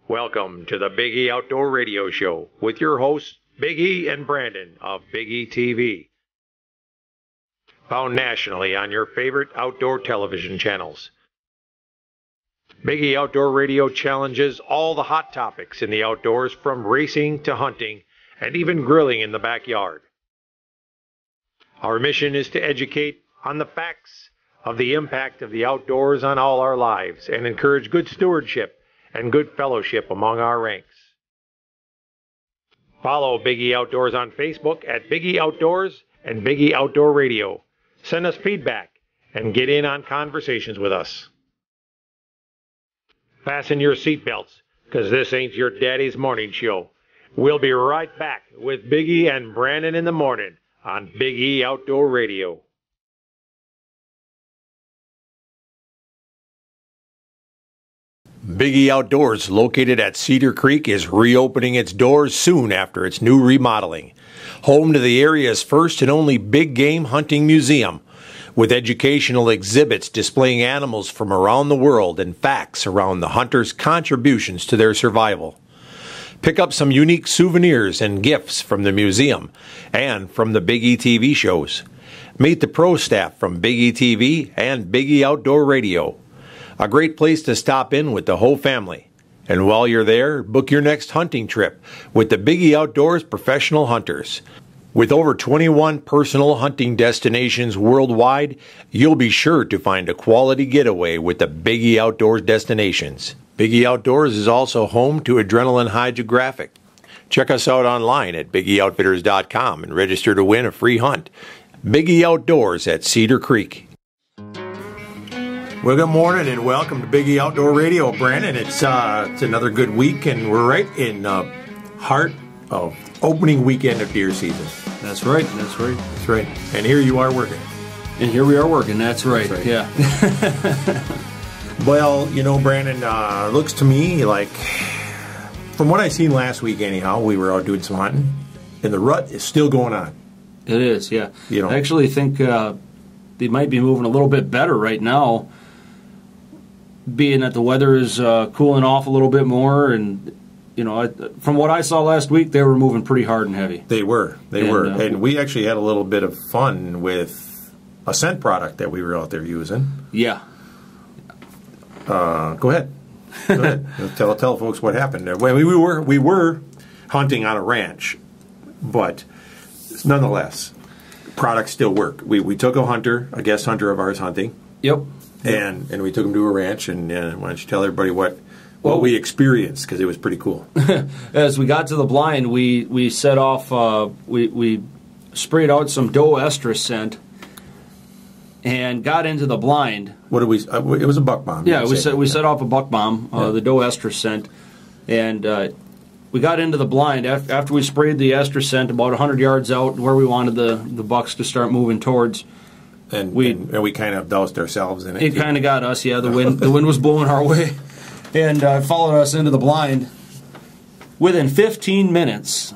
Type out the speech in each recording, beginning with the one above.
Welcome to the Big E Outdoor Radio Show with your hosts, Big E and Brandon of Big E TV. Found nationally on your favorite outdoor television channels. Big E Outdoor Radio challenges all the hot topics in the outdoors, from racing to hunting and even grilling in the backyard. Our mission is to educate on the facts of the impact of the outdoors on all our lives and encourage good stewardship and good fellowship among our ranks. Follow Big E Outdoors on Facebook at Big E Outdoors and Big E Outdoor Radio. Send us feedback and get in on conversations with us. Fasten your seatbelts, because this ain't your daddy's morning show. We'll be right back with Big E and Brandon in the morning on Big E Outdoor Radio. Big E Outdoors, located at Cedar Creek, is reopening its doors soon after its new remodeling. Home to the area's first and only big game hunting museum, with educational exhibits displaying animals from around the world and facts around the hunters' contributions to their survival. Pick up some unique souvenirs and gifts from the museum and from the Big E TV shows. Meet the pro staff from Big E TV and Big E Outdoor Radio. A great place to stop in with the whole family. And while you're there, book your next hunting trip with the Big E Outdoors Professional Hunters. With over 21 personal hunting destinations worldwide, you'll be sure to find a quality getaway with the Big E Outdoors destinations. Big E Outdoors is also home to Adrenaline Hydrographic. Check us out online at BigEOutfitters.com and register to win a free hunt. Big E Outdoors at Cedar Creek. Well, good morning and welcome to Big E Outdoor Radio, Brandon. It's another good week, and we're right in heart of opening weekend of deer season. That's right. That's right. That's right. And here you are working. And here we are working. That's right. Yeah. Well, you know, Brandon, looks to me like, from what I seen last week, anyhow, we were out doing some hunting, and the rut is still going on. It is. Yeah. You know, I actually think they might be moving a little bit better right now, being that the weather is cooling off a little bit more. And, you know, from what I saw last week, they were moving pretty hard and heavy. They were. And we actually had a little bit of fun with a scent product that we were out there using. Yeah. Go ahead. Go ahead. Tell folks what happened there. Well, we were hunting on a ranch, but nonetheless, products still work. We took a guest hunter of ours hunting. Yep. And we took him to a ranch, and why don't you tell everybody what we experienced, because it was pretty cool. As we got to the blind, we set off, we sprayed out some doe estrus scent and got into the blind. What did we? It was a buck bomb. Yeah, we set off a buck bomb, the doe estrus scent, and we got into the blind after we sprayed the estrus scent about 100 yards out where we wanted the bucks to start moving towards. And we kind of doused ourselves in it. It kind of got us, yeah. The wind was blowing our way, and followed us into the blind. Within 15 minutes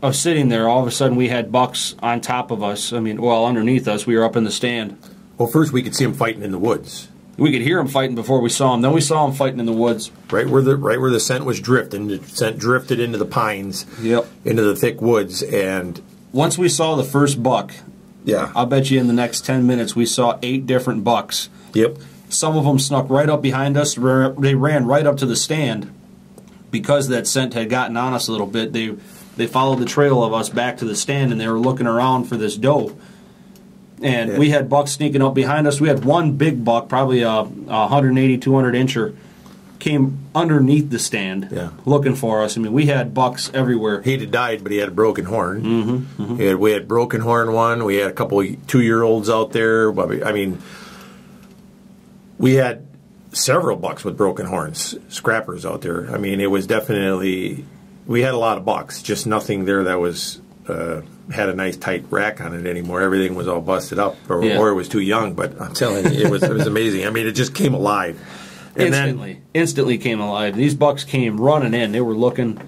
of sitting there, all of a sudden we had bucks on top of us. I mean, well, underneath us. We were up in the stand. Well, first we could see them fighting in the woods. We could hear them fighting before we saw them. Then we saw them fighting in the woods. Right where the scent was drifting. The scent drifted into the pines. Yep. Into the thick woods, and once we saw the first buck. Yeah. I'll bet you in the next 10 minutes we saw 8 different bucks. Yep. Some of them snuck right up behind us. They ran right up to the stand. Because that scent had gotten on us a little bit, they followed the trail of us back to the stand, and they were looking around for this doe. And we had bucks sneaking up behind us. We had one big buck, probably a 180, 200 incher, came underneath the stand looking for us. I mean, we had bucks everywhere. He'd have died, but he had a broken horn. Mm-hmm, mm-hmm. We had broken horn one. We had a couple of 2-year-olds out there. I mean, we had several bucks with broken horns, scrappers out there. I mean, it was definitely, we had a lot of bucks, just nothing there that was had a nice tight rack on it anymore. Everything was all busted up, or it was too young. But I'm telling you, it was amazing. I mean, it just came alive. Instantly came alive. These bucks came running in. They were looking,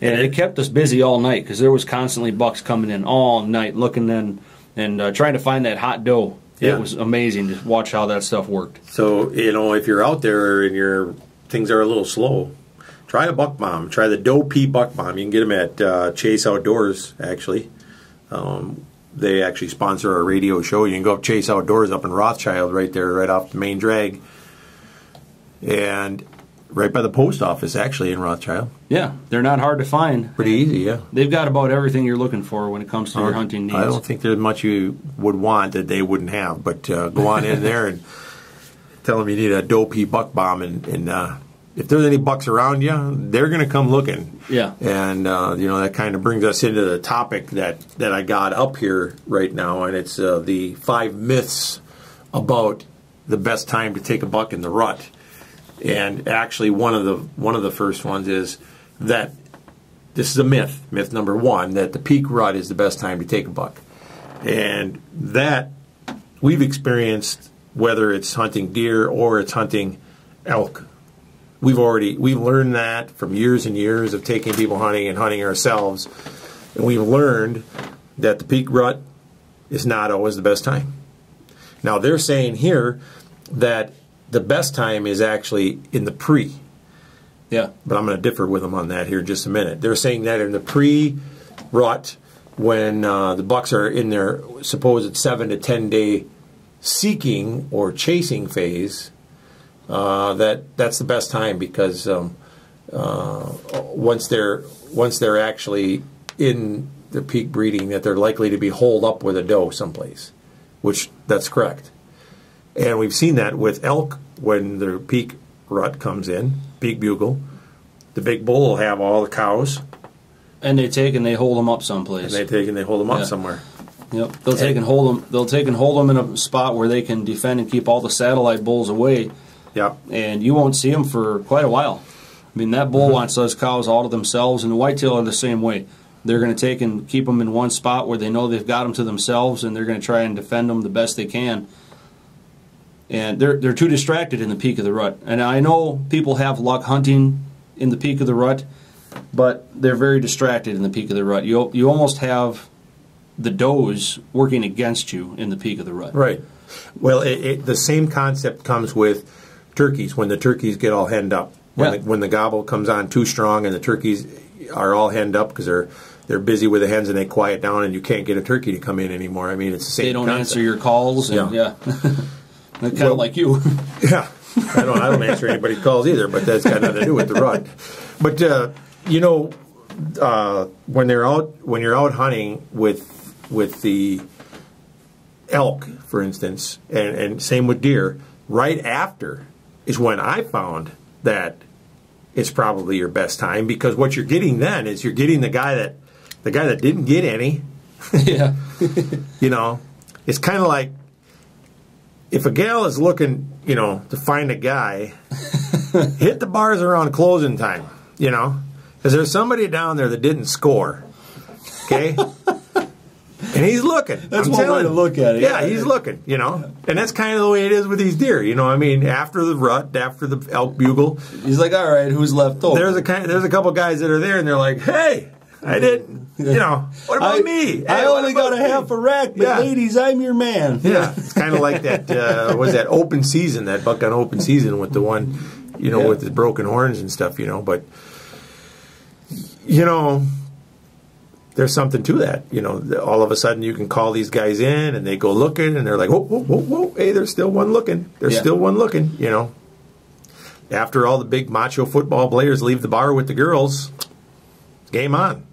and it kept us busy all night because there was constantly bucks coming in all night looking in and trying to find that hot doe. Yeah. It was amazing to watch how that stuff worked. So, you know, if you're out there and things are a little slow, try a buck bomb. Try the Doe P buck bomb. You can get them at Chase Outdoors, actually. They actually sponsor our radio show. You can go up Chase Outdoors up in Rothschild right there, right off the main drag. And right by the post office, actually, in Rothschild. Yeah, they're not hard to find. Pretty easy, yeah. They've got about everything you're looking for when it comes to your hunting needs. I don't think there's much you would want that they wouldn't have, but go on in there and tell them you need a Doe P buck bomb, and if there's any bucks around you, they're going to come looking. Yeah. And, that kind of brings us into the topic that I got up here right now, and it's the 5 myths about the best time to take a buck in the rut. And actually, one of the first ones is that this is a myth. Myth number 1, that the peak rut is the best time to take a buck, and that we've experienced whether it's hunting deer or it's hunting elk. We've learned that from years and years of taking people hunting and hunting ourselves, and we've learned that the peak rut is not always the best time. Now they're saying here that the best time is actually in the pre. Yeah. But I'm going to differ with them on that here in just a minute. They're saying that in the pre-rut, when the bucks are in their supposed 7 to 10 day seeking or chasing phase, that's the best time, because once they're actually in the peak breeding, that they're likely to be holed up with a doe someplace, which that's correct. And we've seen that with elk when their peak rut comes in, peak bugle. The big bull will have all the cows. And they hold them up someplace. And they hold them up somewhere. Yep. They'll take and hold them in a spot where they can defend and keep all the satellite bulls away. Yep. And you won't see them for quite a while. I mean, that bull wants those cows all to themselves, and the whitetail are the same way. They're going to take and keep them in one spot where they know they've got them to themselves, and they're going to try and defend them the best they can. And they're too distracted in the peak of the rut. And I know people have luck hunting in the peak of the rut, but they're very distracted in the peak of the rut. You almost have the does working against you in the peak of the rut. Right. Well, the same concept comes with turkeys, when the turkeys get all henned up. When the gobble comes on too strong and the turkeys are all henned up because they're busy with the hens and they quiet down and you can't get a turkey to come in anymore. I mean, it's the same concept. They don't answer your calls. And, They're kind of like you. Yeah. I don't answer anybody's calls either, but that's got nothing to do with the rut. But, when you're out hunting with the elk, for instance, and same with deer, right after is when I found that it's probably your best time, because what you're getting then is you're getting the guy that didn't get any. Yeah. It's kind of like, if a gal is looking, to find a guy, hit the bars around closing time, because there's somebody down there that didn't score, okay? And he's looking. That's one way to look at it. Yeah, he's looking, And that's kind of the way it is with these deer, after the rut, after the elk bugle. He's like, all right, who's left over? There's a couple guys that are there, and they're like, hey, I didn't, what about me? I only got a half a rack, but ladies, I'm your man. Yeah, it's kind of like that, was that open season, that buck on open season with the one, with the broken horns and stuff, but, there's something to that. All of a sudden you can call these guys in and they go looking and they're like, whoa, whoa, whoa, whoa, hey, there's still one looking. There's still one looking, After all the big macho football players leave the bar with the girls, game on,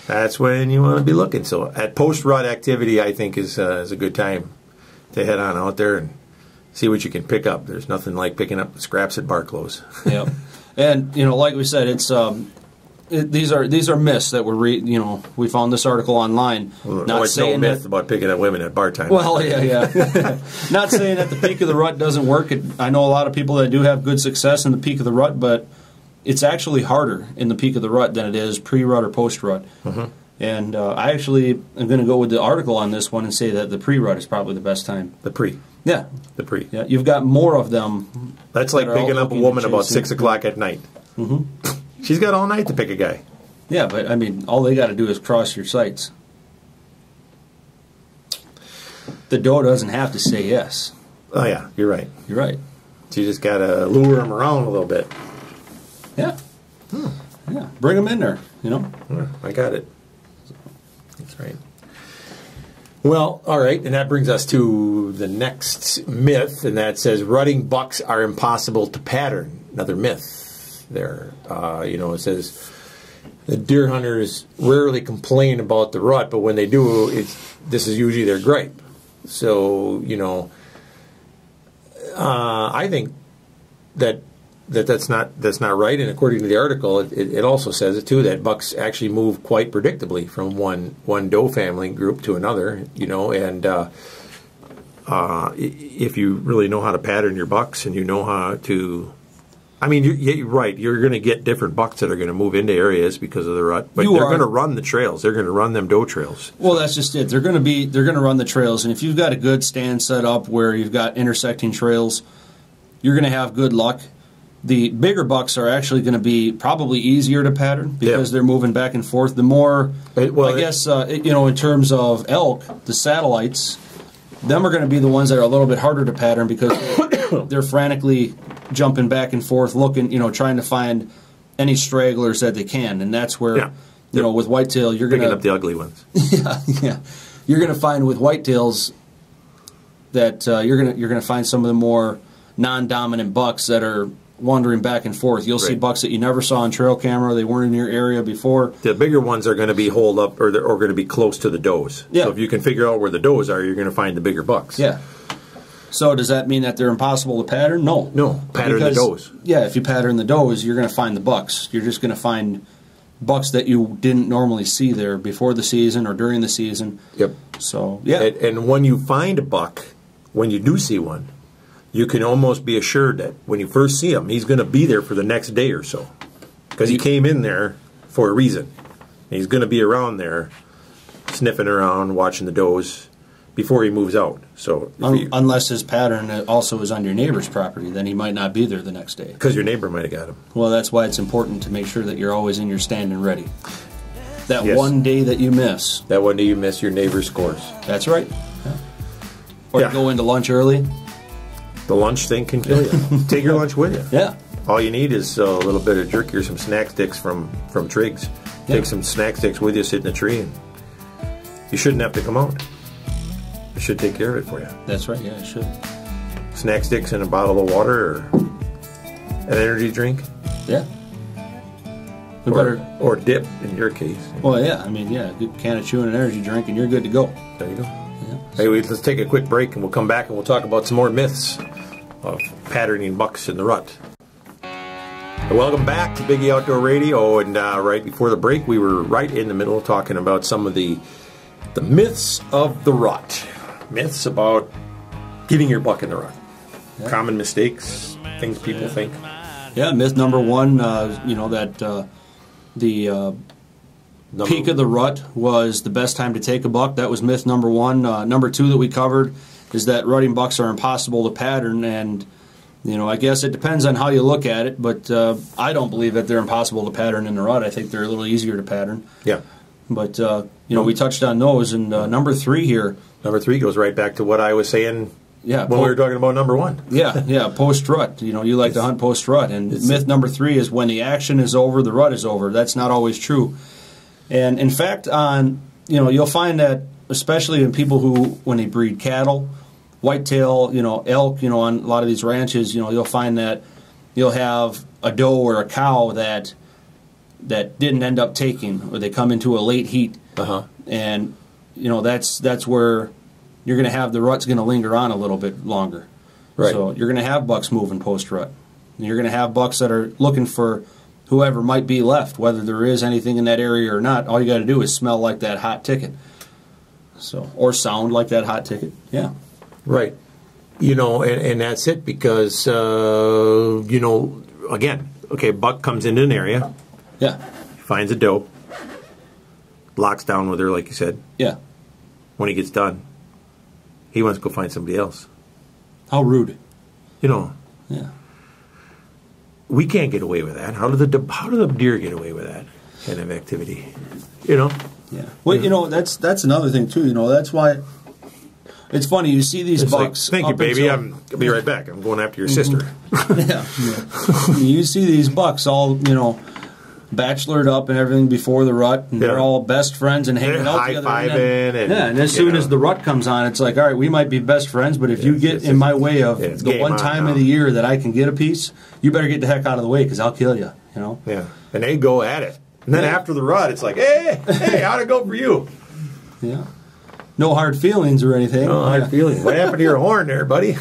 That's when you want to be looking. So at post-rut activity, I think is a good time to head on out there and see what you can pick up. There's nothing like picking up the scraps at bar close. Yep. And, like we said, it's... these are myths that we found this article online. Well, not saying no myth about picking up women at bar time. Well, yeah. Not saying that the peak of the rut doesn't work. I know a lot of people that do have good success in the peak of the rut, but it's actually harder in the peak of the rut than it is pre-rut or post-rut. Mm-hmm. And I actually am going to go with the article on this one and say that the pre-rut is probably the best time. The pre. Yeah. The pre. Yeah, you've got more of them. That's like picking up a woman about 6 o'clock at night. Mm-hmm. She's got all night to pick a guy. Yeah, but, all they got to do is cross your sights. The doe doesn't have to say yes. Oh, yeah, you're right. You're right. So you just got to lure them around a little bit. Yeah. Yeah. Bring them in there, you know. I got it. That's right. Well, all right, and that brings us to the next myth, and that says rutting bucks are impossible to pattern. Another myth there. It says the deer hunters rarely complain about the rut, but when they do, this is usually their gripe. So, I think that's not right, and according to the article, it also says it too, that bucks actually move quite predictably from one doe family group to another, and if you really know how to pattern your bucks and you know how to, you're right, you're going to get different bucks that are going to move into areas because of the rut, but they're going to run the trails. They're going to run them doe trails. Well, that's just it. They're going to run the trails, and if you've got a good stand set up where you've got intersecting trails, you're going to have good luck. The bigger bucks are actually going to be probably easier to pattern because they're moving back and forth. The more, in terms of elk, the satellites, them are going to be the ones that are a little bit harder to pattern because they're frantically jumping back and forth, looking, trying to find any stragglers that they can, and that's where, with whitetail, you're going to picking up the ugly ones. Yeah. You're going to find with whitetails that you're going to find some of the more non-dominant bucks that are wandering back and forth. You'll see bucks that you never saw on trail camera. They weren't in your area before. The bigger ones are going to be holed up or going to be close to the does. Yeah. So if you can figure out where the does are, you're going to find the bigger bucks. Yeah. So does that mean that they're impossible to pattern? No. No. Pattern the does. Yeah, if you pattern the does, you're going to find the bucks. You're just going to find bucks that you didn't normally see there before the season or during the season. Yep. So, yeah. And when you find a buck, when you do see one, you can almost be assured that when you first see him, he's going to be there for the next day or so. Because he came in there for a reason. And he's going to be around there, sniffing around, watching the does before he moves out. So unless his pattern also is on your neighbor's property, then he might not be there the next day. Because your neighbor might have got him. Well, that's why it's important to make sure that you're always in your stand and ready. That one day that you miss. That one day you miss, your neighbor scores. That's right. Yeah. Or you go into lunch early. The lunch thing can kill you. Take your lunch with you. Yeah. All you need is a little bit of jerky or some snack sticks from Triggs. Take some snack sticks with you, sit in a tree, and you shouldn't have to come out. It should take care of it for you. That's right, yeah, it should. Snack sticks and a bottle of water or an energy drink. Yeah. Or dip, in your case. Well, yeah, a good can of chewing an energy drink, and you're good to go. There you go. Yeah. Hey, let's take a quick break, and we'll come back and we'll talk about some more myths of patterning bucks in the rut. Welcome back to Biggie Outdoor Radio, and right before the break, we were right in the middle talking about some of the myths of the rut. Myths about getting your buck in the rut. Yeah. Common mistakes, things people think. Yeah, myth number one, that the peak of the rut was the best time to take a buck. That was myth number one. Number two that we covered is that rutting bucks are impossible to pattern, and I guess it depends on how you look at it, but I don't believe that they're impossible to pattern in the rut. I think they're a little easier to pattern. Yeah. But, we touched on those, and number three here. Number three goes right back to what I was saying when we were talking about number one. Yeah, post-rut. You like to hunt post-rut. And myth number three is when the action is over, the rut is over. That's not always true. And, in fact, you'll find that, especially in people when they breed cattle, whitetail, elk, on a lot of these ranches, you'll find that you'll have a doe or a cow that didn't end up taking, or they come into a late heat, and that's where you're going to have the rut's going to linger on a little bit longer. Right. So you're going to have bucks moving post rut. You're going to have bucks that are looking for whoever might be left, whether there is anything in that area or not. All you got to do is smell like that hot ticket, or sound like that hot ticket. Yeah. Right. And that's it because, again, buck comes into an area. Yeah. Finds a doe. Locks down with her, like you said. Yeah. When he gets done, he wants to go find somebody else. How rude. Yeah. We can't get away with that. How do the deer get away with that kind of activity? Yeah. Well, that's another thing, too. That's why It's funny, you see these bucks. Thank you, baby. I'll be right back. I'm going after your sister. Yeah. You see these bucks all, bachelored up and everything before the rut, and they're all best friends and hanging out together. High-fiving. And as soon as the rut comes on, it's like, all right, we might be best friends, but if you get in my way of the one time of the year that I can get a piece, you better get the heck out of the way because I'll kill you, Yeah, and they go at it. And then after the rut, it's like, hey, how'd it go for you? Yeah. No hard feelings or anything. No hard feelings. What happened to your horn there, buddy?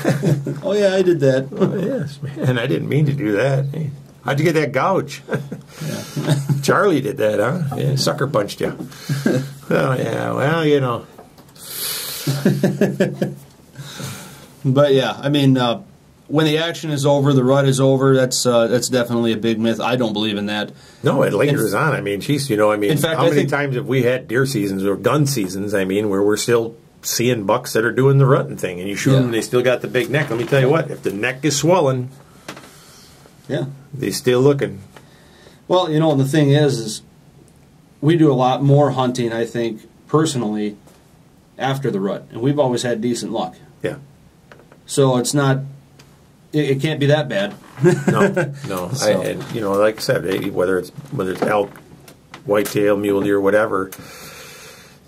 Oh, yeah, I did that. Oh, yes, man. I didn't mean to do that. Hey, how'd you get that gouge? Charlie did that, huh? Yeah, sucker punched you. Oh, yeah. Well, But, yeah, I mean, when the action is over, the rut is over, that's definitely a big myth. I don't believe in that. No, it lingers on. I mean, geez, in fact, how many times have we had deer seasons or gun seasons, where we're still seeing bucks that are doing the rutting thing, and you shoot them and they still got the big neck. Let me tell you what, if the neck is swelling, they're still looking. Well, the thing is we do a lot more hunting, I think, personally, after the rut, and we've always had decent luck. Yeah. So it's not... It can't be that bad. No. So. Like I said, whether it's elk, whitetail, mule deer, whatever,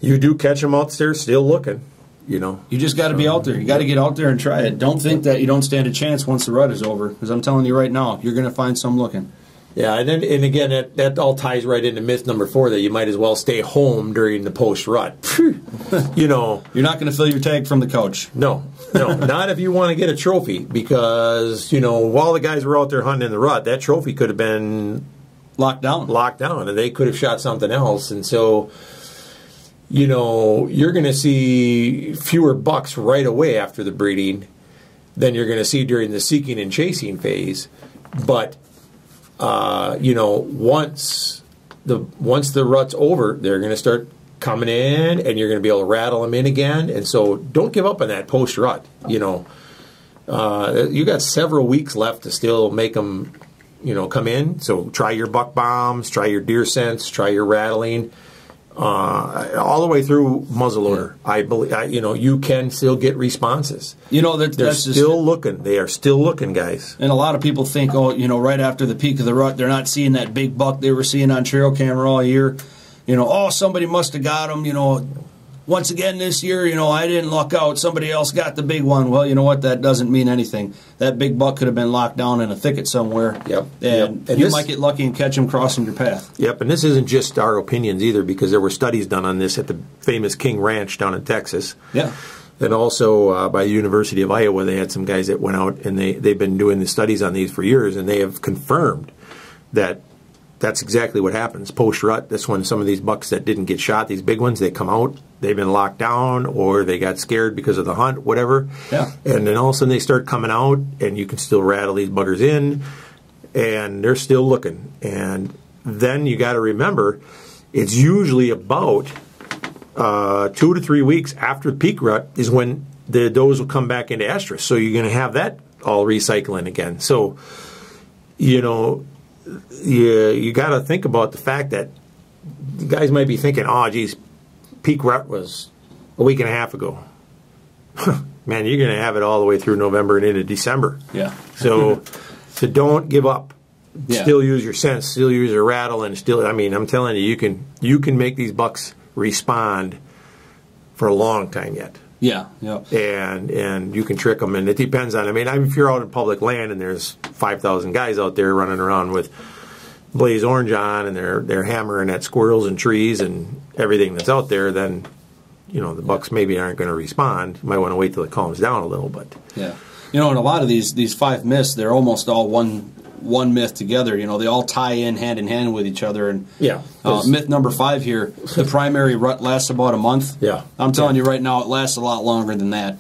you do catch them out there still looking. You just got to be out there. You got to get out there and try it. Don't think that you don't stand a chance once the rut is over, because I'm telling you right now, you're going to find some looking. Yeah, and again, that all ties right into myth number 4 that you might as well stay home during the post-rut. You're not going to fill your tag from the couch. No, not if you want to get a trophy, because, while the guys were out there hunting in the rut, that trophy could have been locked down, and they could have shot something else, and so, you're going to see fewer bucks right away after the breeding than you're going to see during the seeking and chasing phase, but once the rut's over, they're going to start coming in, and you're going to be able to rattle them in again. And so, don't give up on that post rut. You got several weeks left to still make them, come in. So try your buck bombs, try your deer scents, try your rattling, all the way through muzzleloader. I believe you can still get responses. They're still looking. They are still looking, guys. And a lot of people think, right after the peak of the rut, they're not seeing that big buck they were seeing on trail camera all year. Somebody must have got him. Once again this year, I didn't luck out. Somebody else got the big one. Well, you know what? That doesn't mean anything. That big buck could have been locked down in a thicket somewhere. Yep. And you might get lucky and catch him crossing your path. Yep. And this isn't just our opinions either, because there were studies done on this at the famous King Ranch down in Texas. Yeah. And also by the University of Iowa, they had some guys that went out, and they've been doing the studies on these for years, and they have confirmed that that's exactly what happens. Post-rut, that's when some of these bucks that didn't get shot, these big ones, they come out, they've been locked down, or they got scared because of the hunt, whatever. Yeah. And then all of a sudden they start coming out, and you can still rattle these buggers in, and they're still looking. And then you got to remember, it's usually about 2 to 3 weeks after the peak rut is when the does will come back into estrus. So you're going to have that all recycling again. So, you got to think about the fact that you guys might be thinking, oh, geez, peak rut was a week and a half ago. Man, you're going to have it all the way through November and into December. Yeah. So don't give up. Yeah. Still use your sense, still use your rattle, and still, I'm telling you, you can make these bucks respond for a long time yet. Yeah, yeah. And you can trick them, and it depends on, if you're out in public land and there's 5,000 guys out there running around with blaze orange on, and they're hammering at squirrels and trees and everything that's out there, then, the bucks maybe aren't going to respond. You might want to wait till it calms down a little, but... Yeah. And a lot of these 5 myths, they're almost all one myth together. They all tie in hand with each other. And yeah, myth number 5 here: the primary rut lasts about a month. Yeah, I'm telling you right now, it lasts a lot longer than that.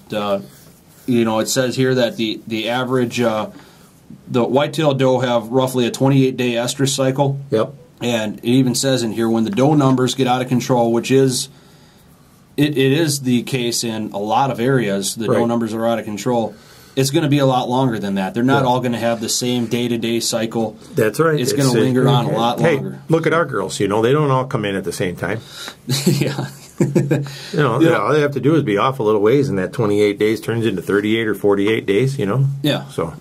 It says here that the average the whitetail doe have roughly a 28-day estrus cycle. Yep. And it even says in here, when the doe numbers get out of control, which is it is the case in a lot of areas, the doe numbers are out of control. It's going to be a lot longer than that. They're not all going to have the same day-to-day cycle. That's right. It's going to linger on a lot longer. Hey, look at our girls. They don't all come in at the same time. Yeah. All they have to do is be off a little ways, and that 28 days turns into 38 or 48 days. Yeah. So,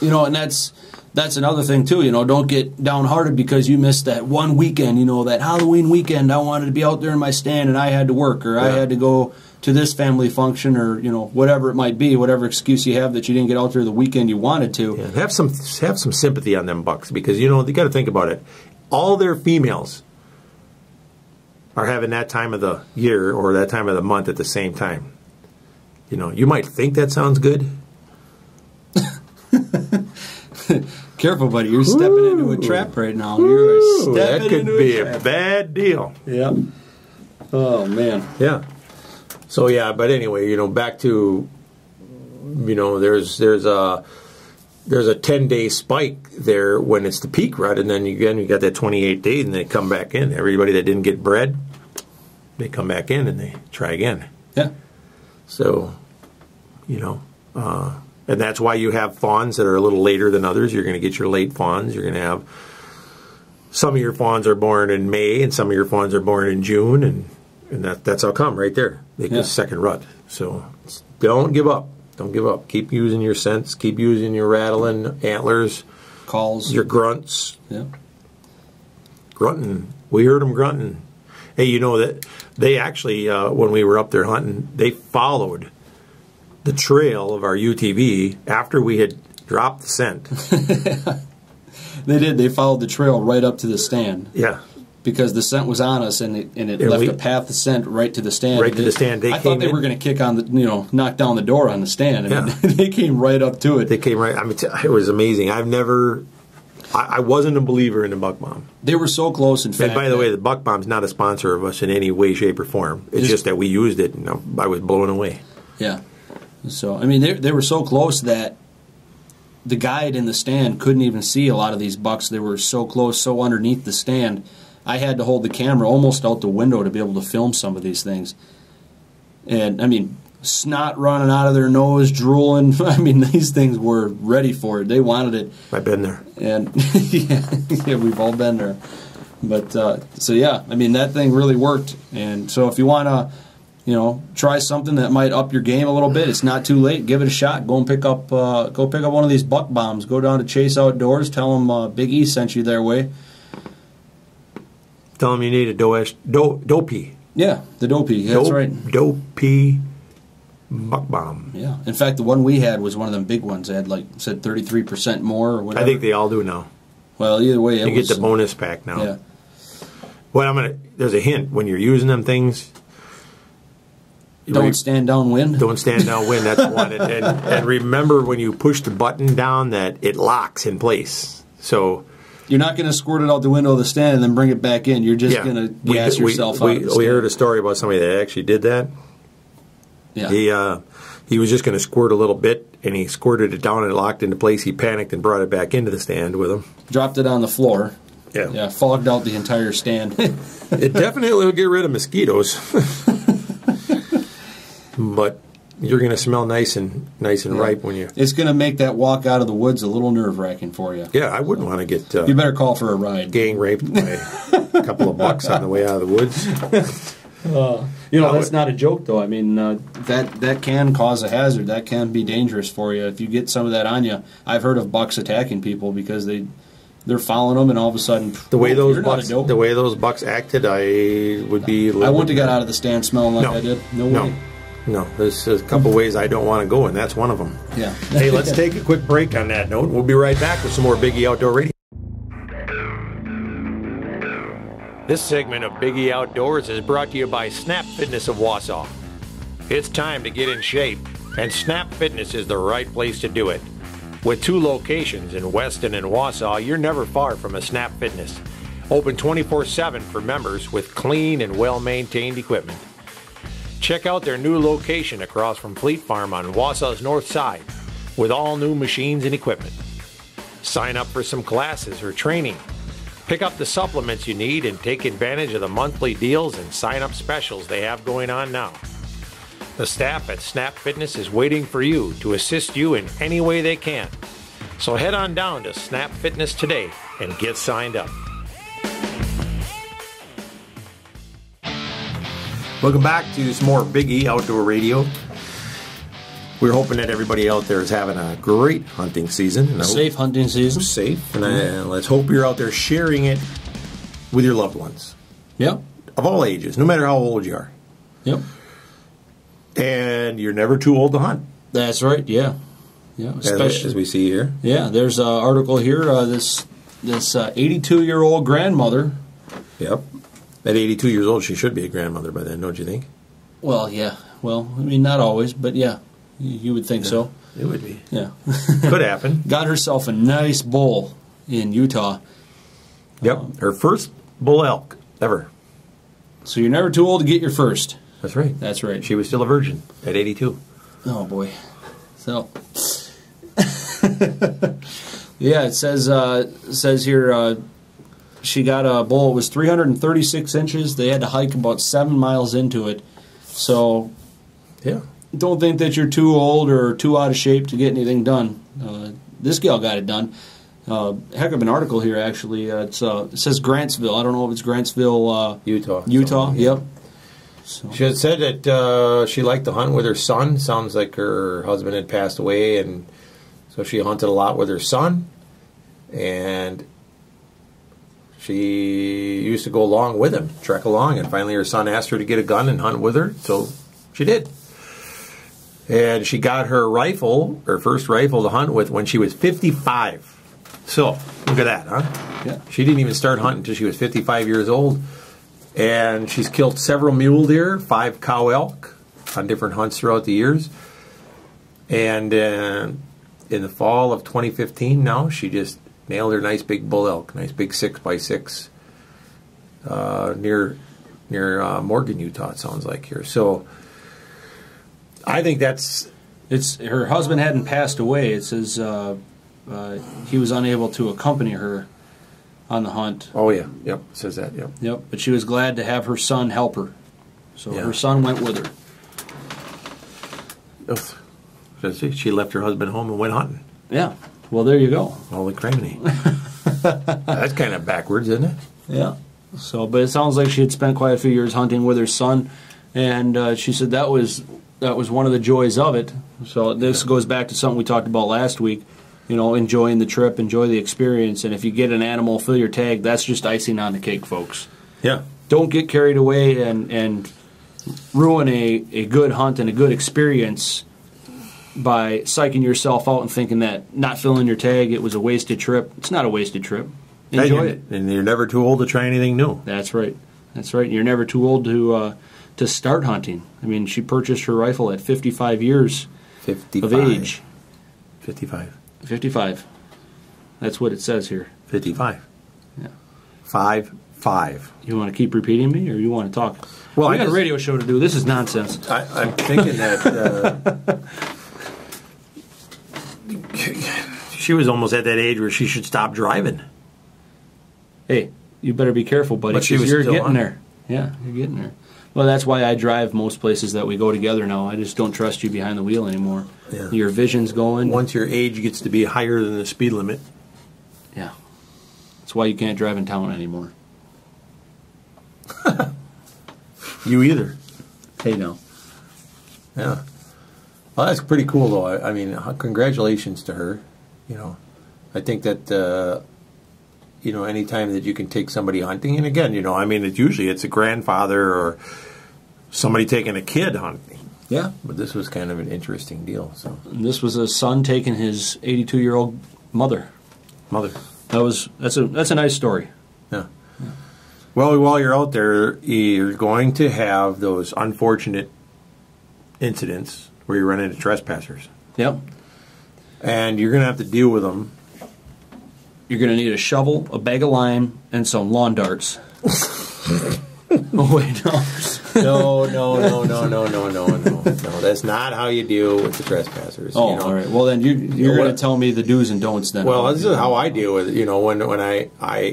and that's another thing too. Don't get downhearted because you missed that one weekend. That Halloween weekend, I wanted to be out there in my stand, and I had to work, or I had to go to this family function, or whatever it might be, whatever excuse you have that you didn't get out there the weekend you wanted to. Yeah, have some sympathy on them bucks, because you got to think about it. All their females are having that time of the year or that time of the month at the same time. You might think that sounds good. Careful, buddy. You're stepping into a trap right now. You're stepping that could into be a trap. a bad deal. Yeah. Oh, man. Yeah. So, but anyway, back to, there's a 10-day spike there when it's the peak rut, and then you got that 28 days, and they come back in. Everybody that didn't get bred, they come back in and they try again. Yeah. So, and that's why you have fawns that are a little later than others. You're going to get your late fawns. You're going to have some of your fawns are born in May, and some of your fawns are born in June, and that's how come right there. They get second rut. So don't give up. Don't give up. Keep using your scents. Keep using your rattling antlers. Calls. Your grunts. Yeah. Grunting. We heard them grunting. Hey, that they actually, when we were up there hunting, they followed the trail of our UTV after we had dropped the scent. They did. They followed the trail right up to the stand. Yeah. Because the scent was on us, and it left a path of scent right to the stand. Right to the stand. I thought they were going to kick on the, knock down the door on the stand. I mean, they came right up to it. They came right. I mean, it was amazing. I wasn't a believer in the buck bomb. They were so close. In fact, and by the way, the buck bomb's not a sponsor of us in any way, shape, or form. It's just that we used it, and I was blown away. Yeah. So I mean, they were so close that the guide in the stand couldn't even see a lot of these bucks. They were so close, so underneath the stand. I had to hold the camera almost out the window to be able to film some of these things. And, I mean, snot running out of their nose, drooling. I mean, these things were ready for it. They wanted it. I've been there. And, yeah, we've all been there. But, so, yeah, I mean, that thing really worked. And so if you want to, try something that might up your game a little bit, it's not too late. Give it a shot. Go and pick up one of these buck bombs. Go down to Chase Outdoors. Tell them Big E sent you their way. Tell them you need a dopey. Yeah, the dopey. That's right. Dopey buck bomb. Yeah. In fact, the one we had was one of them big ones. It had, said 33% more or whatever. I think they all do now. Well, either way, you get the bonus pack now. Yeah. Well, there's a hint. When you're using them things, don't stand downwind. Don't stand downwind. That's one. And remember, when you push the button down, that it locks in place. So you're not going to squirt it out the window of the stand and then bring it back in. You're just going to gas yourself out of the stand. We heard a story about somebody that actually did that. Yeah. He was just going to squirt a little bit, and he squirted it down and it locked into place. He panicked and brought it back into the stand with him. Dropped it on the floor. Yeah. Yeah, fogged out the entire stand. It definitely will get rid of mosquitoes. But you're going to smell nice and ripe when you... It's going to make that walk out of the woods a little nerve-wracking for you. Yeah, I wouldn't want to get... you better call for a ride. Gang raped by a couple of bucks on the way out of the woods. That's not a joke, though. I mean, that can cause a hazard. That can be dangerous for you. If you get some of that on you, I've heard of bucks attacking people because they're following them, and all of a sudden, the way those bucks acted, I would be... I wouldn't have got out of the stand smelling like I did. No way. No, there's a couple ways I don't want to go, and that's one of them. Yeah. Hey, let's take a quick break on that note. We'll be right back with some more Biggie Outdoor Radio. This segment of Biggie Outdoors is brought to you by Snap Fitness of Wausau. It's time to get in shape, and Snap Fitness is the right place to do it. With 2 locations in Weston and Wausau, you're never far from a Snap Fitness. Open 24/7 for members with clean and well-maintained equipment. Check out their new location across from Fleet Farm on Wausau's north side with all new machines and equipment. Sign up for some classes or training. Pick up the supplements you need and take advantage of the monthly deals and sign-up specials they have going on now. The staff at Snap Fitness is waiting for you to assist you in any way they can. So head on down to Snap Fitness today and get signed up. Welcome back to some more Big E Outdoor Radio. We're hoping that everybody out there is having a great hunting season. And Safe hunting season. Safe. And let's hope you're out there sharing it with your loved ones. Yep. Of all ages, no matter how old you are. Yep. And you're never too old to hunt. That's right, yeah. Yeah, especially as we see here. Yeah, there's an article here, this 82-year-old grandmother. Yep. At 82 years old, she should be a grandmother by then, don't you think? Well, yeah. Well, I mean, not always, but yeah, you would think so. It would be. Yeah. Could happen. Got herself a nice bull in Utah. Yep. Her first bull elk ever. So you're never too old to get your first. That's right. That's right. She was still a virgin at 82. Oh, boy. So, yeah, it says here she got a bull. It was 336 inches. They had to hike about 7 miles into it. So, yeah, don't think that you're too old or too out of shape to get anything done. This gal got it done. Heck of an article here, actually. It says Grantsville. I don't know if it's Grantsville, Utah. Utah, yep. So. She had said that she liked to hunt with her son. Sounds like her husband had passed away, and so she hunted a lot with her son. And she used to go along with him, trek along, and finally her son asked her to get a gun and hunt with her, so she did. And she got her rifle, her first rifle to hunt with, when she was 55. So, look at that, huh? Yeah. She didn't even start hunting until she was 55 years old. And she's killed several mule deer, 5 cow elk on different hunts throughout the years. And in the fall of 2015 now, she just nailed her nice big bull elk, nice big 6x6 near Morgan, Utah, it sounds like here. So I think that's... Her husband hadn't passed away. It says he was unable to accompany her on the hunt. Oh, yeah. Yep. It says that. Yep. Yep. But she was glad to have her son help her. So her son went with her. Oh, she left her husband home and went hunting. Yeah. Well, there you go. Holy criminy. That's kind of backwards, isn't it? Yeah. So, but it sounds like she had spent quite a few years hunting with her son, and she said that was one of the joys of it. So this goes back to something we talked about last week. You know, enjoying the trip, enjoy the experience, and if you get an animal, fill your tag, that's just icing on the cake, folks. Yeah. Don't get carried away and ruin a good hunt and a good experience by psyching yourself out and thinking that not filling your tag, it was a wasted trip. It's not a wasted trip. Enjoy it. And you're never too old to try anything new. That's right. That's right. You're never too old to start hunting. I mean, she purchased her rifle at 55 years 55. of age. 55. 55. That's what it says here. 55. Yeah. 5. You want to keep repeating me, or you want to talk? Well, I got a radio show to do. This is nonsense. I'm thinking that she was almost at that age where she should stop driving. Hey, you better be careful, buddy, because you're getting there. Yeah, you're getting there. Well, that's why I drive most places that we go together now. I just don't trust you behind the wheel anymore. Yeah. Your vision's going. Once your age gets to be higher than the speed limit. Yeah. That's why you can't drive in town anymore. You either. Hey, no. Yeah. Well, that's pretty cool, though. I mean, congratulations to her. You know, I think that, you know, anytime that you can take somebody hunting, and again, you know, I mean, it's a grandfather or somebody taking a kid hunting. Yeah. But this was kind of an interesting deal. So And this was a son taking his 82-year-old mother. That's a nice story. Yeah. Well, while you're out there, you're going to have those unfortunate incidents where you run into trespassers. Yep. And you're going to have to deal with them. You're going to need a shovel, a bag of lime, and some lawn darts. Oh, wait, no. No. That's not how you deal with the trespassers. Oh, you know? all right. Well, then you're going to tell me the do's and don'ts then. Well, this is how I deal with it. You know, when I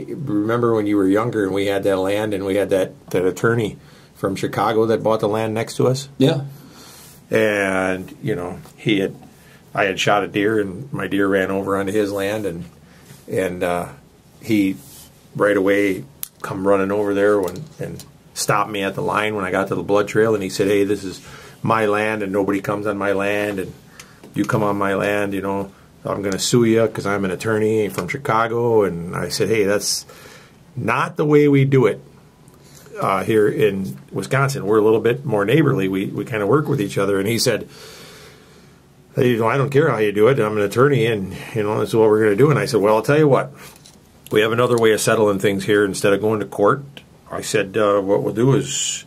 remember when you were younger and we had that land and we had that attorney from Chicago that bought the land next to us. Yeah. And, you know, I had shot a deer and my deer ran over onto his land and he right away come running over there and stopped me at the line when I got to the blood trail, and he said, "Hey, this is my land, and nobody comes on my land, and you come on my land, you know, I'm going to sue you because I'm an attorney from Chicago." And I said, "Hey, that's not the way we do it here in Wisconsin. We're a little bit more neighborly. We kind of work with each other." And he said, "Hey, you know, I don't care how you do it. I'm an attorney, and you know, this is what we're going to do." And I said, "Well, I'll tell you what. We have another way of settling things here instead of going to court." I said, "What we'll do is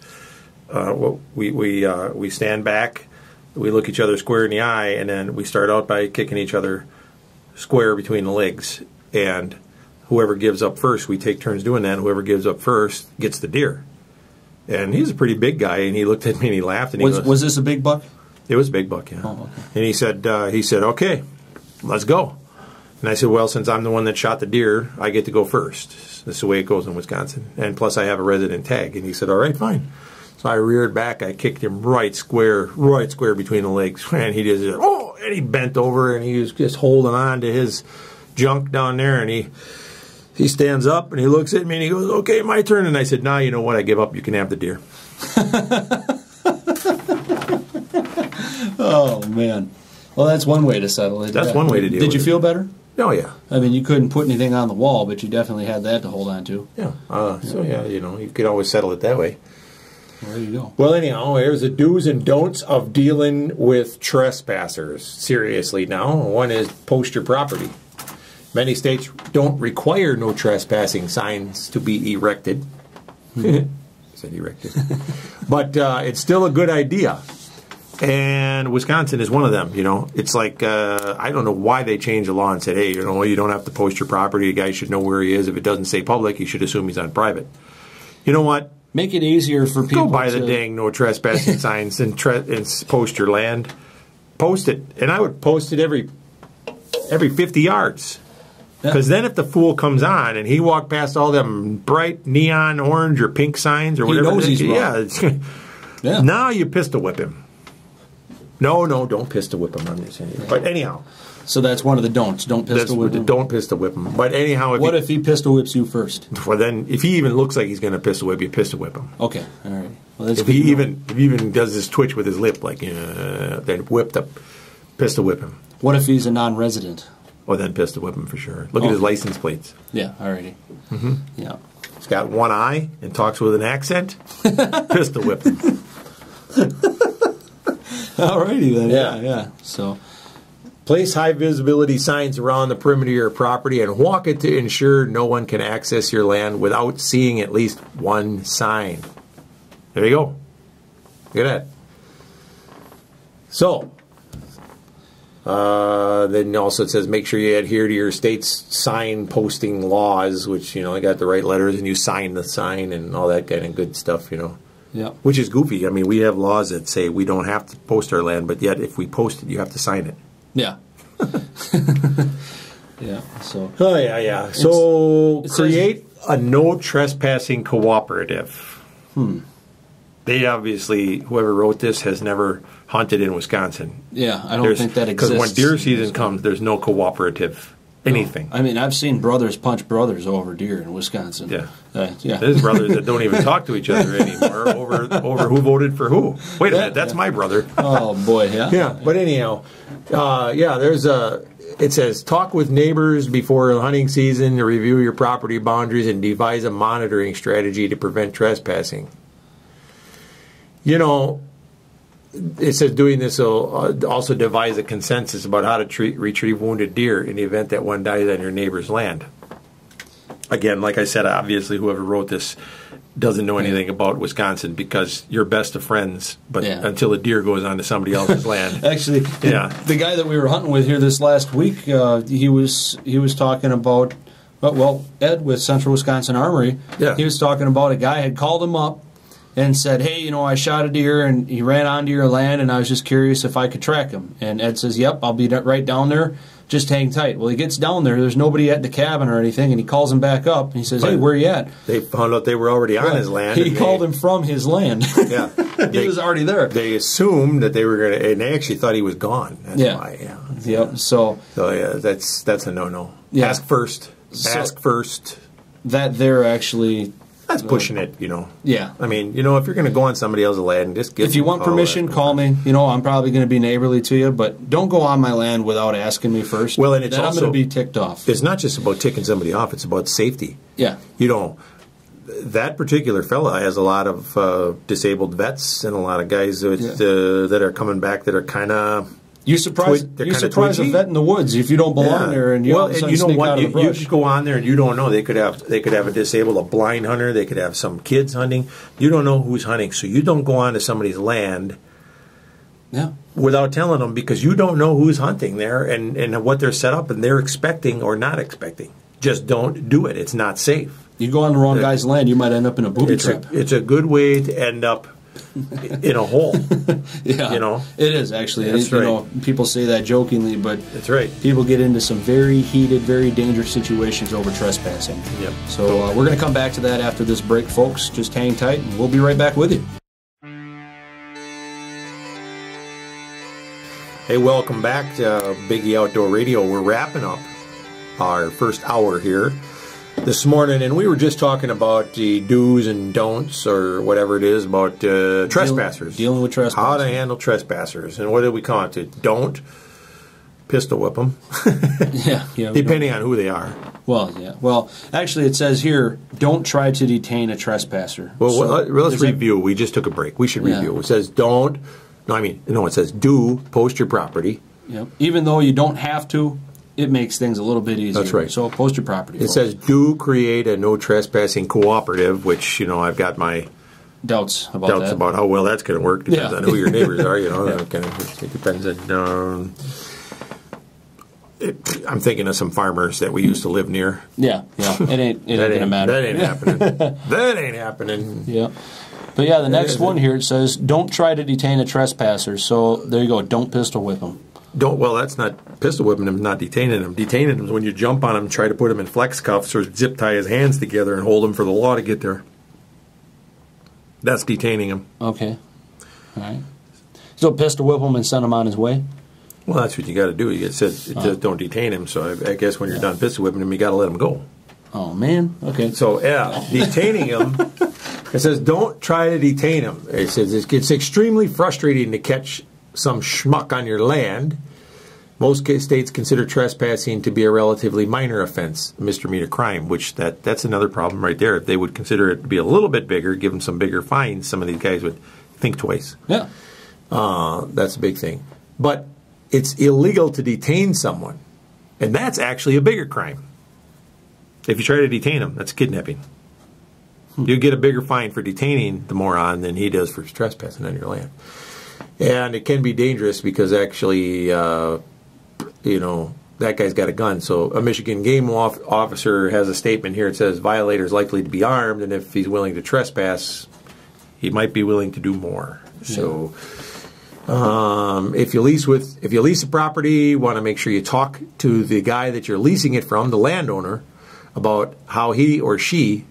we stand back, we look each other square in the eye, and then we start out by kicking each other square between the legs. And whoever gives up first, we take turns doing that. And whoever gives up first gets the deer." And he's a pretty big guy, and he looked at me and he laughed. And he goes, was this a big buck? It was a big buck, yeah. Oh, okay. And he said, "Okay, let's go." And I said, "Well, since I'm the one that shot the deer, I get to go first. This is the way it goes in Wisconsin. And plus, I have a resident tag." And he said, "All right, fine." So I reared back. I kicked him right square between the legs. And he just, and he bent over, and he was just holding on to his junk down there. And he stands up, and he looks at me, and he goes, "Okay, my turn." And I said, "Nah, you know what? I give up. You can have the deer." Oh, man. Well, that's one way to settle it. That's one way to deal with it. Did you feel better? Oh, yeah. I mean, you couldn't put anything on the wall, but you definitely had that to hold on to. Yeah. So, yeah, you know, you could always settle it that way. Well, there you go. Well, anyhow, here's the do's and don'ts of dealing with trespassers. Seriously now. One is post your property. Many states don't require no trespassing signs to be erected. I said erected. But it's still a good idea. And Wisconsin is one of them, you know. It's like, I don't know why they changed the law and said, "Hey, you know, you don't have to post your property. The guy should know where he is. If it doesn't say public, he should assume he's on private." You know what? Make it easier for people to... Go buy the dang no trespassing signs and post your land. Post it. And I would post it every 50 yards. Because then if the fool comes on and he walked past all them bright neon orange or pink signs or whatever... He knows he's wrong. Yeah. Now you pistol whip him. No, don't pistol whip him. I'm just saying. But anyhow. So that's one of the don'ts. Don't pistol whip him. Don't pistol whip him. But anyhow, if he pistol whips you first? Well, then if he even looks like he's going to pistol whip you, pistol whip him. Okay, all right. Well, that's if he even does this twitch with his lip, like then pistol whip him. What if he's a non-resident? Well, then pistol whip him for sure. Look at his license plates. Yeah, alrighty. Mm-hmm. Yeah. He's got one eye and talks with an accent. Pistol whip him. Alrighty then. Yeah. So, place high visibility signs around the perimeter of your property and walk it to ensure no one can access your land without seeing at least one sign. There you go. Look at that. So, then also it says make sure you adhere to your state's sign posting laws, which, you know, I got the right letters and you sign the sign and all that kind of good stuff, you know. Yeah. Which is goofy. I mean, we have laws that say we don't have to post our land, but yet if we post it, you have to sign it. Yeah. Yeah. So. Oh yeah. So create a no trespassing cooperative. They obviously, whoever wrote this has never hunted in Wisconsin. Yeah, I don't think that exists. Because when deer season comes, there's no cooperative anything. No. I mean, I've seen brothers punch brothers over deer in Wisconsin. Yeah. Yeah. There's brothers that don't even talk to each other anymore over who voted for who. Wait a minute, that's my brother. Oh boy, yeah. Yeah, but anyhow, there's it says talk with neighbors before the hunting season to review your property boundaries and devise a monitoring strategy to prevent trespassing. You know, it says doing this will also devise a consensus about how to retrieve wounded deer in the event that one dies on your neighbor's land. Again, like I said, obviously whoever wrote this doesn't know anything about Wisconsin because you're best of friends, but until a deer goes onto somebody else's land. Actually, the guy that we were hunting with here this last week, he was talking about, Ed with Central Wisconsin Armory, he was talking about a guy had called him up and said, "Hey, you know, I shot a deer and he ran onto your land and I was just curious if I could track him." And Ed says, "Yep, I'll be right down there. Just hang tight." Well, he gets down there. There's nobody at the cabin or anything, and he calls him back up. And he says, "Hey, where you at?" They found out they were already on his land. He called him from his land. Yeah. He was already there. They assumed that they were going to, and they actually thought he was gone. That's why, Yep. So that's a no-no. Yeah. Ask first. Ask first. That there actually... That's pushing it, you know. Yeah. I mean, you know, if you're going to go on somebody else's land, just get. If you want permission, call me. You know, I'm probably going to be neighborly to you, but don't go on my land without asking me first. Well, and it's then also, I'm going to be ticked off. It's not just about ticking somebody off; it's about safety. Yeah. You know, that particular fella has a lot of disabled vets and a lot of guys that are coming back that are kind of. You surprise a vet in the woods if you don't belong there, and you all of a sudden sneak out of the brush. You go on there and you don't know. They could have a disabled, a blind hunter. They could have some kids hunting. You don't know who's hunting, so you don't go on to somebody's land. Yeah. Without telling them, because you don't know who's hunting there and what they're set up and they're expecting or not expecting. Just don't do it. It's not safe. You go on the wrong guy's land, you might end up in a booby trap. It's a good way to end up in a hole. Yeah, you know, it is actually. That's right. You know, people say that jokingly, but that's right. People get into some very heated, very dangerous situations over trespassing. Yep. So we're going to come back to that after this break, folks. Just hang tight, and we'll be right back with you. Hey, welcome back to Biggie Outdoor Radio. We're wrapping up our first hour here this morning, and we were just talking about the do's and don'ts, or whatever it is, about trespassers. Dealing with trespassers. How to handle trespassers. And what did we call it? Don't pistol whip them. Yeah. Depending on who they are. Well, yeah. Well, actually, it says here, don't try to detain a trespasser. Well, let's review. We just took a break. We should review. It says don't. It says do post your property. Yep. Even though you don't have to, it makes things a little bit easier. That's right. So post your property. It says do create a no trespassing cooperative, which, you know, I've got my doubts about how well that's going to work. Depends on who your neighbors are. You know, it depends on. I'm thinking of some farmers that we used to live near. Yeah. It ain't going to matter. That ain't happening. That ain't happening. Yeah. But yeah, the next one here, it says, don't try to detain a trespasser. So there you go. Don't pistol whip them. Well, that's not pistol whipping him, not detaining him. Detaining him is when you jump on him, try to put him in flex cuffs or zip tie his hands together and hold him for the law to get there. That's detaining him. Okay. All right. So pistol whip him and send him on his way? Well, that's what you got to do. It says don't detain him. So I guess when you're done pistol whipping him, you got to let him go. Oh, man. Okay. So, detaining him, it says don't try to detain him. It says it's extremely frustrating to catch some schmuck on your land. Most states consider trespassing to be a relatively minor offense, misdemeanor crime, which that's another problem right there. If they would consider it to be a little bit bigger, give them some bigger fines, some of these guys would think twice. Yeah. That's a big thing. But it's illegal to detain someone, and that's actually a bigger crime. If you try to detain him, that's kidnapping. You get a bigger fine for detaining the moron than he does for trespassing on your land. And it can be dangerous because actually, that guy's got a gun. So a Michigan game officer has a statement here. It says, violator is likely to be armed, and if he's willing to trespass, he might be willing to do more. Yeah. So if you lease a property, you want to make sure you talk to the guy that you're leasing it from, the landowner, about how he or she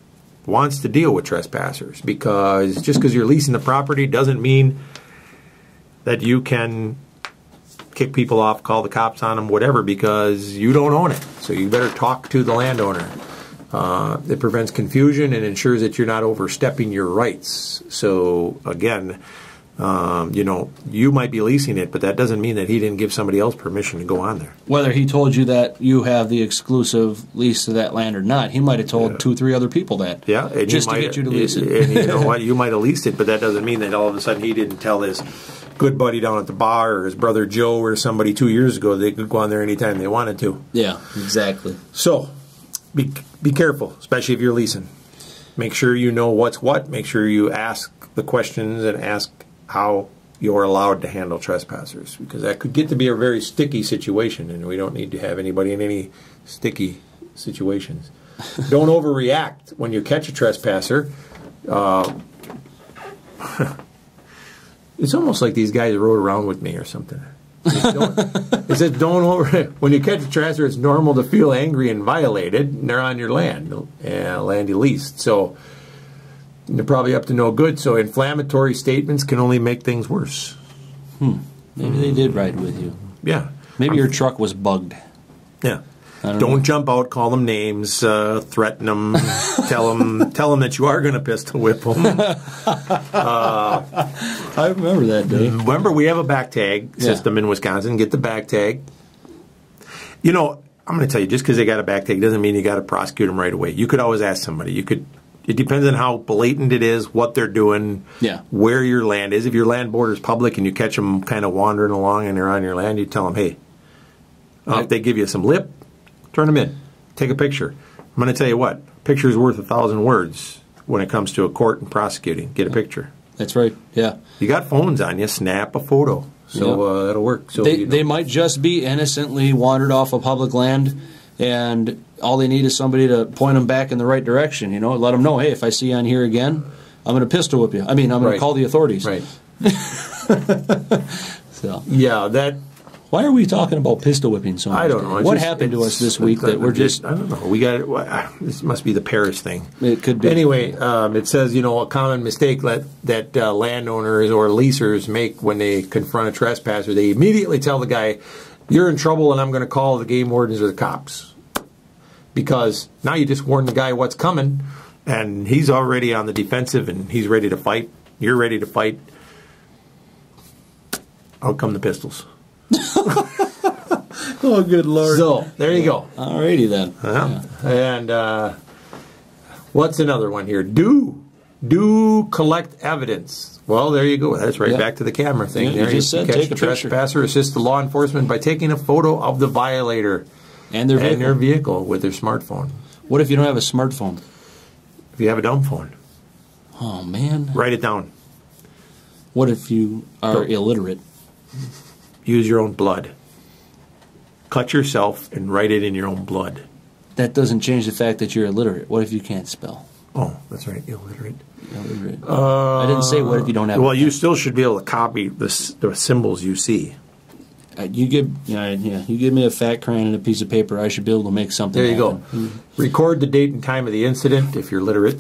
wants to deal with trespassers. Because just because you're leasing the property doesn't mean that you can kick people off, call the cops on them, whatever, because you don't own it. So you better talk to the landowner. It prevents confusion and ensures that you're not overstepping your rights. So again, you might be leasing it, but that doesn't mean that he didn't give somebody else permission to go on there. Whether he told you that you have the exclusive lease to that land or not, he might have told 2-3 other people that. Yeah, and just to get you to lease it. And you know what? You might have leased it, but that doesn't mean that all of a sudden he didn't tell his good buddy down at the bar or his brother Joe or somebody 2 years ago they could go on there anytime they wanted to. Yeah, exactly. So be careful, especially if you're leasing. Make sure you know what's what. Make sure you ask the questions and ask how you're allowed to handle trespassers, because that could get to be a very sticky situation, and we don't need to have anybody in any sticky situations. Don't overreact when you catch a trespasser. It's almost like these guys rode around with me or something. It says when you catch a trespasser, it's normal to feel angry and violated, and they're on your land, land you leased. So they're probably up to no good, so inflammatory statements can only make things worse. Maybe they did ride with you. Yeah. Maybe your truck was bugged. Yeah. Don't jump out, call them names, threaten them, tell them that you are going to pistol whip them. I remember that day. Remember, we have a back tag system in Wisconsin. Get the back tag. You know, I'm going to tell you, just because they got a back tag doesn't mean you got to prosecute them right away. You could always ask somebody. It depends on how blatant it is, what they're doing, where your land is. If your land border is public and you catch them kind of wandering along and they're on your land, you tell them, hey, if they give you some lip, turn them in. Take a picture. I'm going to tell you what, a picture is worth 1,000 words when it comes to a court and prosecuting. Get a picture. That's right, yeah. You got phones on you, snap a photo. So that'll work. So they might just be innocently wandered off of public land, and all they need is somebody to point them back in the right direction. You know, let them know, hey, if I see you on here again, I'm going to pistol whip you. I mean, I'm going to call the authorities. Right. So yeah, that. Why are we talking about pistol whipping so much? I don't know. What happened to us this week that we're just... I don't know. We got this must be the Paris thing. It could be. Anyway, it says, you know, a common mistake that landowners or leasers make when they confront a trespasser, they immediately tell the guy, you're in trouble and I'm going to call the game wardens or the cops. Because now you just warn the guy what's coming, and he's already on the defensive and he's ready to fight. You're ready to fight. Out come the pistols. Oh, good Lord. So, there you go. Alrighty then. And what's another one here? Do collect evidence. Well, there you go. That's right back to the camera thing. Yeah, there you just said catch take a trespasser, assist the law enforcement by taking a photo of the violator and their vehicle with their smartphone. What if you don't have a smartphone? If you have a dumb phone. Oh, man. Write it down. What if you are illiterate? Use your own blood. Cut yourself and write it in your own blood. That doesn't change the fact that you're illiterate. What if you can't spell? Oh, that's right, illiterate. I didn't say what if you don't have. Well, you still should be able to copy the symbols you see. You give me a fat crayon and a piece of paper, I should be able to make something. There you happen. go. Record the date and time of the incident if you're literate.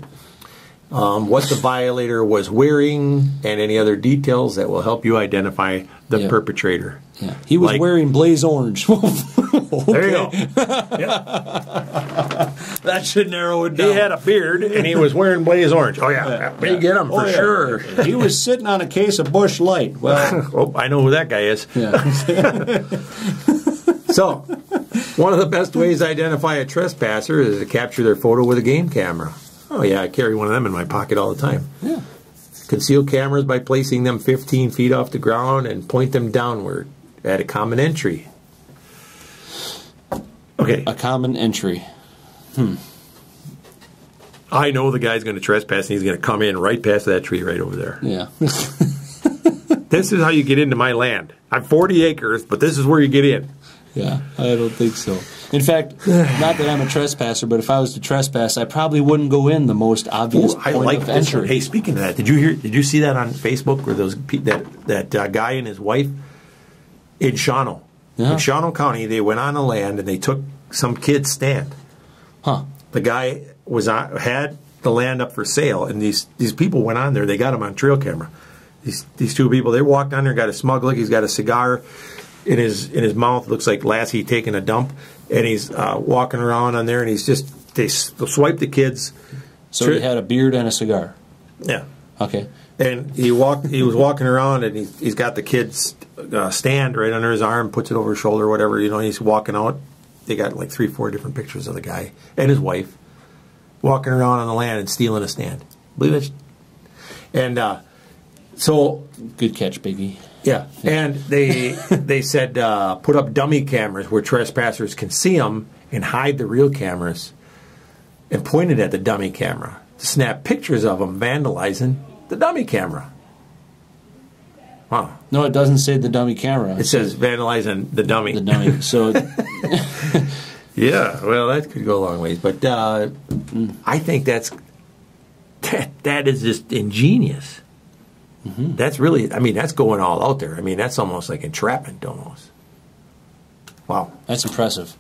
What the violator was wearing, and any other details that will help you identify the perpetrator. Yeah. He was wearing blaze orange. There you go. That should narrow it down. He had a beard, and he was wearing blaze orange. Oh, yeah. We get him for sure. He was sitting on a case of Busch Light. Well, I know who that guy is. Yeah. So, one of the best ways to identify a trespasser is to capture their photo with a game camera. Oh, yeah, I carry one of them in my pocket all the time. Yeah. Conceal cameras by placing them 15 feet off the ground and point them downward at a common entry. Okay. A common entry. I know the guy's going to trespass and he's going to come in right past that tree right over there. Yeah. This is how you get into my land. I'm 40 acres, but this is where you get in. Yeah, I don't think so. In fact, not that I'm a trespasser, but if I was to trespass, I probably wouldn't go in the most obvious point of entry. Hey, speaking of that, did you see that on Facebook where that guy and his wife in Shawano? Yeah. In Shawano County, they went on the land and they took some kid's stand. Huh. The guy had the land up for sale, and these people went on there. They got him on trail camera. These two people, they walked on there, got a smug look. He's got a cigar in his mouth. Looks like Lassie taking a dump, and he's walking around on there, and they swipe the kids. So he had a beard and a cigar. Yeah. Okay. And he was walking around, and he's got the kid's stand right under his arm, puts it over his shoulder, or whatever. You know, he's walking out. They got like 3-4 different pictures of the guy and his wife walking around on the land and stealing a stand. Believe it? And so good catch, Biggie. Yeah, and they said put up dummy cameras where trespassers can see them and hide the real cameras, and pointed at the dummy camera to snap pictures of them vandalizing the dummy camera. Wow. No, it doesn't say the dummy camera. It says vandalizing the dummy. The dummy. So. Yeah, well, that could go a long ways, but I think that is just ingenious. Mm-hmm. That's really, I mean, that's going all out there. I mean, that's almost like entrapment, almost. Wow, that's impressive.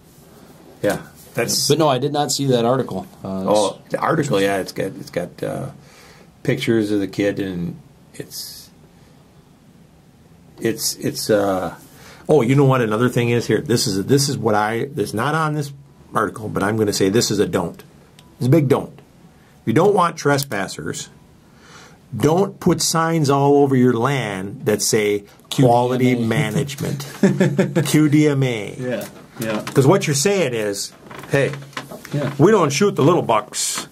Yeah, but no, I did not see that article. The article, yeah, it's got pictures of the kid, and it's. Oh, you know what? Another thing is here. This is what that's not on this article, but I'm going to say this is a don't. It's a big don't. If you don't want trespassers, don't put signs all over your land that say quality management, QDMA. Yeah, yeah. Because what you're saying is, hey, we don't shoot the little bucks.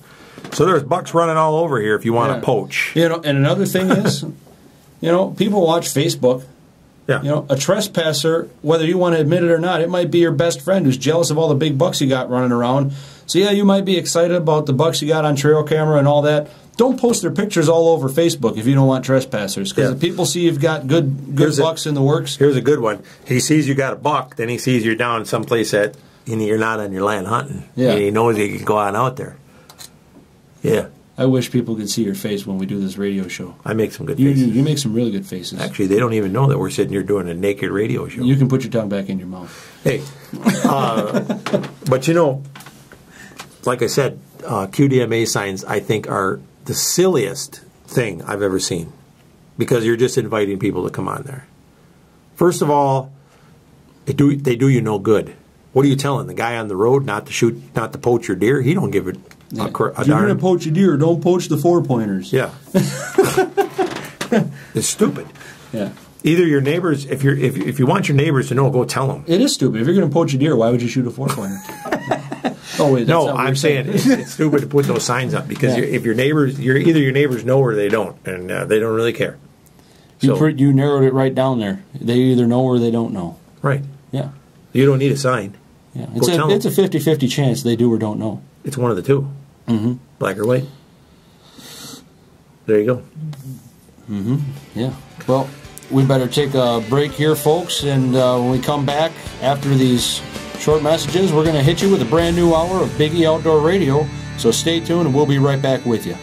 So there's bucks running all over here if you want to poach. You know, and another thing is, you know, people watch Facebook. Yeah. You know, a trespasser, whether you want to admit it or not, it might be your best friend who's jealous of all the big bucks you got running around. So yeah, you might be excited about the bucks you got on trail camera and all that. Don't post their pictures all over Facebook if you don't want trespassers. Because if people see you've got good bucks in the works. Here's a good one. He sees you got a buck, then he sees you're down someplace that you're not on your land hunting. Yeah. And he knows you can go on out there. Yeah. I wish people could see your face when we do this radio show. I make some good faces. You make some really good faces. Actually, they don't even know that we're sitting here doing a naked radio show. You can put your tongue back in your mouth. Hey. But you know, like I said, QDMA signs I think are the silliest thing I've ever seen. Because you're just inviting people to come on there. First of all, they do you no good. What are you telling the guy on the road not to poach your deer? He don't give it a If darn. you're going to poach a deer, don't poach the 4-pointers. Yeah. It's stupid. Yeah. Either your neighbors, if you want your neighbors to know, go tell them. It is stupid. If you're going to poach a deer, why would you shoot a 4-pointer? Oh wait, that's no, not what I'm you're saying it's stupid to put those signs up because if your neighbors, either your neighbors know or they don't, and they don't really care. So, you narrowed it right down there. They either know or they don't know. Right. Yeah. You don't need a sign. Yeah. It's a 50-50 chance they do or don't know. It's one of the two. Mm-hmm. Black or white. There you go. Mm-hmm. Yeah. Well, we better take a break here, folks, and when we come back after these short messages, we're going to hit you with a brand new hour of Big E Outdoor Radio. So stay tuned, and we'll be right back with you.